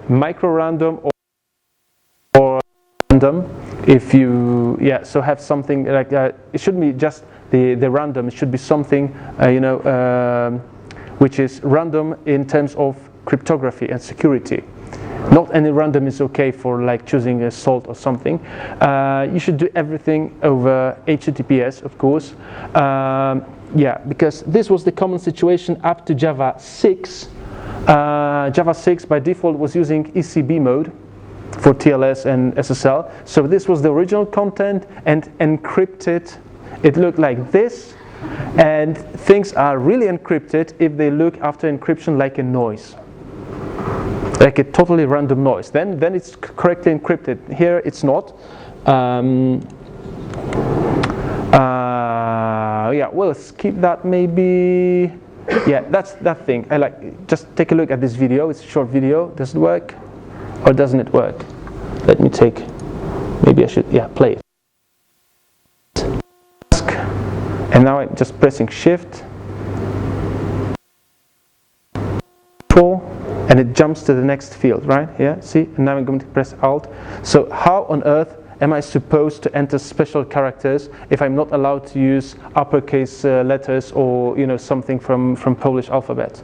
micro-random or random. If you so have something like it shouldn't be just the random. It should be something which is random in terms of cryptography and security. Not any random is okay for like choosing a salt or something. You should do everything over HTTPS, of course. Because this was the common situation up to Java 6. Java 6 by default was using ECB mode for TLS and SSL. So this was the original content and encrypted. It looked like this, and things are really encrypted if they look after encryption like a noise, like a totally random noise. Then it's correctly encrypted. Here it's not. We'll skip that maybe. That's that thing. Just take a look at this video. It's a short video. Does it work, or doesn't it work? Let me take. Maybe I should play it. And now I'm just pressing Shift, Control, and it jumps to the next field, right? Yeah, see? And now I'm going to press Alt. So how on earth am I supposed to enter special characters if I'm not allowed to use uppercase letters or something from Polish alphabet?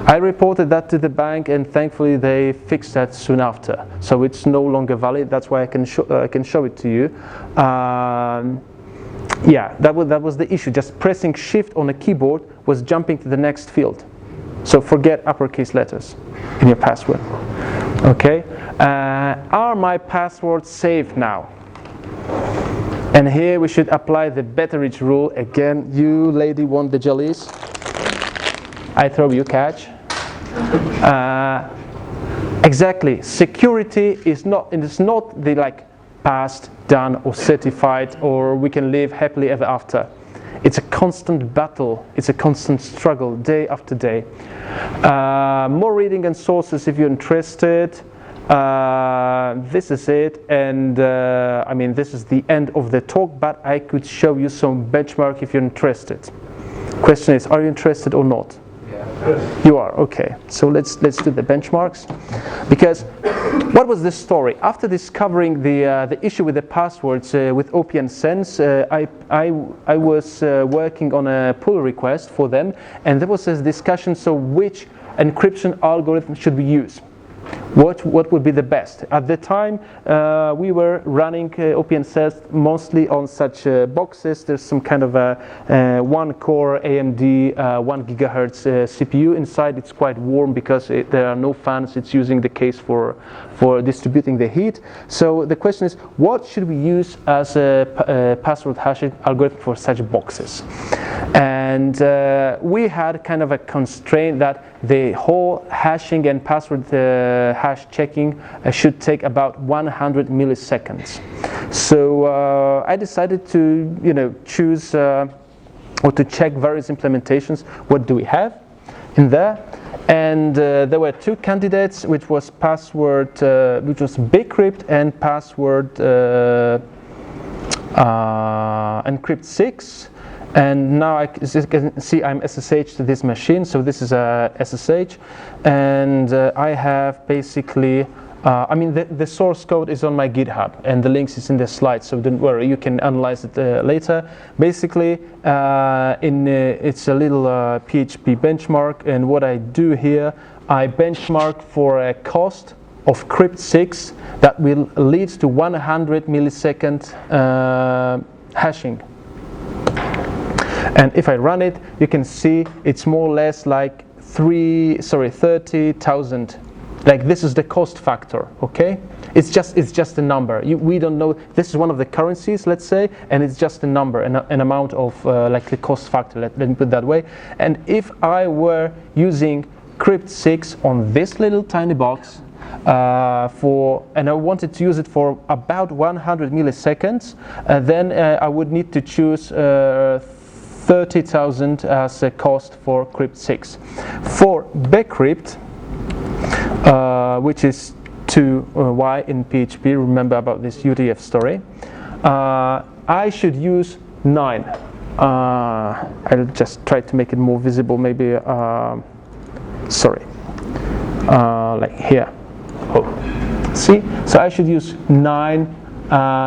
I reported that to the bank, and thankfully they fixed that soon after. So it's no longer valid. That's why I can show it to you. That was the issue. Just pressing Shift on a keyboard was jumping to the next field. So forget uppercase letters in your password. Okay. Are my passwords safe now? And here we should apply the Betteridge rule again. You lady want the jellies? I throw, you catch. Exactly. Security is not. It is not the passed, done, or certified, or we can live happily ever after. It's a constant battle. It's a constant struggle, day after day. More reading and sources if you're interested. This is it, and this is the end of the talk, but I could show you some benchmark if you're interested. Question is, are you interested or not? You are, okay. So let's do the benchmarks. Because what was the story? After discovering the issue with the passwords with OPN Sense, I was working on a pull request for them, and there was this discussion. So which encryption algorithm should we use? What would be the best? At the time, we were running OPN Sense mostly on such boxes. There's some kind of a one-core AMD 1 gigahertz CPU inside. It's quite warm because there are no fans. It's using the case for distributing the heat. So the question is, what should we use as a password hashing algorithm for such boxes? And we had kind of a constraint that the whole hashing and password hash checking should take about 100 milliseconds. So I decided to choose or to check various implementations. What do we have in there? And there were two candidates, which was password, which was bcrypt and password encrypt 6. And now, as you can see, I'm SSH to this machine. So this is a SSH, and I have basically I mean, the source code is on my GitHub, and the links is in the slides, so don't worry, you can analyze it later. Basically, it's a little PHP benchmark, and what I do here, I benchmark for a cost of crypt6 that will lead to 100 millisecond hashing. And if I run it, you can see it's more or less like 30,000. Like this is the cost factor, okay? It's just a number. We don't know. This is one of the currencies, let's say, and it's just a number, an amount of like the cost factor. Let me put it that way. And if I were using crypt6 on this little tiny box, and I wanted to use it for about 100 milliseconds, then I would need to choose 30,000 as a cost for crypt6. For bcrypt, which is 2y in PHP, remember about this UTF story, I should use 9. I'll just try to make it more visible, maybe, like here. Oh. See, so I should use 9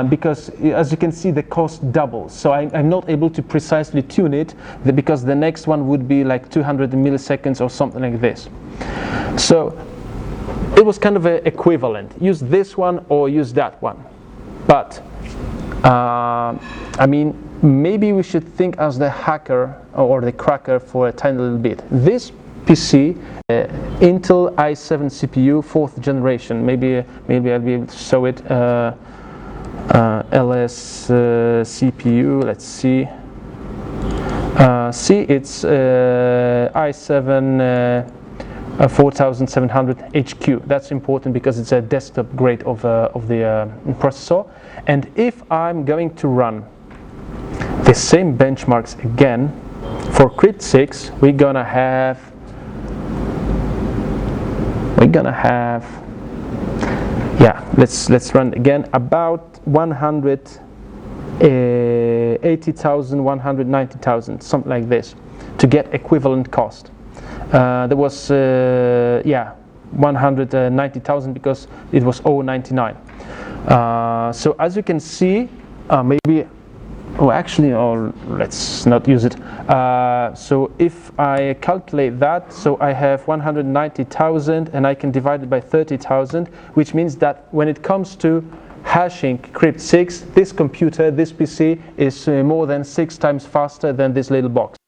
because as you can see the cost doubles, so I'm not able to precisely tune it because the next one would be like 200 milliseconds or something like this. So it was kind of equivalent, use this one or use that one, but I mean, maybe we should think as the hacker or the cracker for a tiny little bit. This PC, Intel i7 CPU, 4th generation. Maybe I'll be able to show it. LS CPU. Let's see. See, it's i7 4700 HQ. That's important because it's a desktop grade of the processor. And if I'm going to run the same benchmarks again for crypt6, we're gonna have. Yeah, let's run again about 180,000, 190,000, something like this, to get equivalent cost. There was 190,000 because it was 0.99. So as you can see, maybe. Oh, actually, let's not use it. So if I calculate that, so I have 190,000 and I can divide it by 30,000, which means that when it comes to hashing crypt6, this computer, this PC is more than 6 times faster than this little box.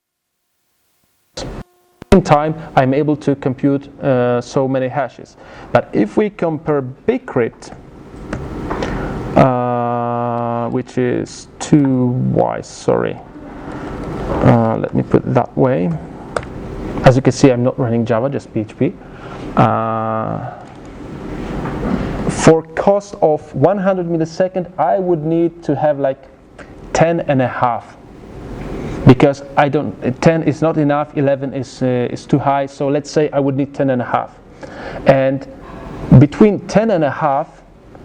In time, I'm able to compute so many hashes. But if we compare bcrypt, which is 2y, sorry. Let me put it that way. As you can see, I'm not running Java, just PHP. For cost of 100 millisecond, I would need to have like 10.5. Because 10 is not enough, 11 is too high, so let's say I would need 10.5. And between 10.5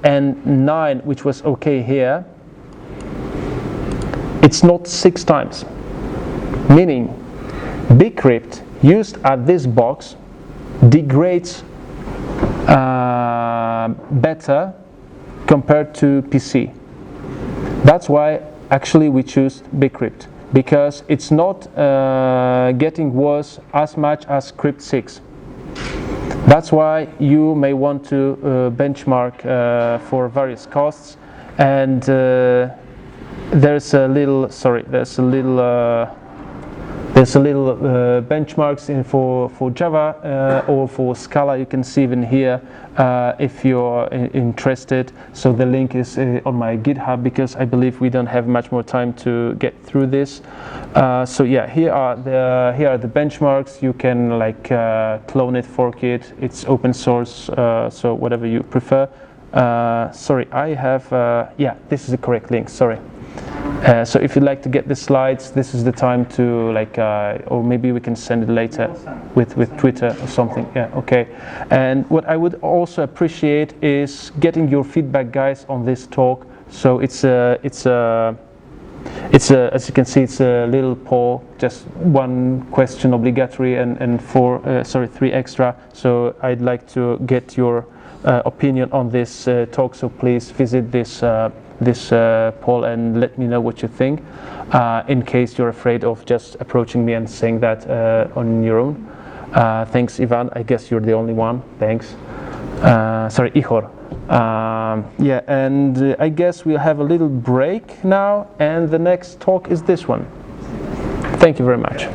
and 9, which was okay here, it's not 6 times. Meaning, bcrypt used at this box degrades better compared to PC. That's why actually we choose bcrypt, because it's not getting worse as much as crypt6. That's why you may want to benchmark for various costs, and there's a little benchmarks for Java or for Scala. You can see even here if you're interested. So the link is on my GitHub, because I believe we don't have much more time to get through this. So yeah, here are the benchmarks. You can like clone it, fork it. It's open source, so whatever you prefer. Sorry, I have this is the correct link. Sorry. So if you'd like to get the slides, this is the time to like, or maybe we can send it later with Twitter or something. Yeah, okay. And what I would also appreciate is getting your feedback, guys, on this talk. So it's as you can see, it's a little poll, just 1 question obligatory and 3 extra. So I'd like to get your opinion on this talk, so please visit this poll and let me know what you think, in case you're afraid of just approaching me and saying that on your own. Thanks, Ivan. I guess you're the only one. Thanks. Sorry, Ihor. Yeah, and I guess we'll have a little break now, and the next talk is this one. Thank you very much.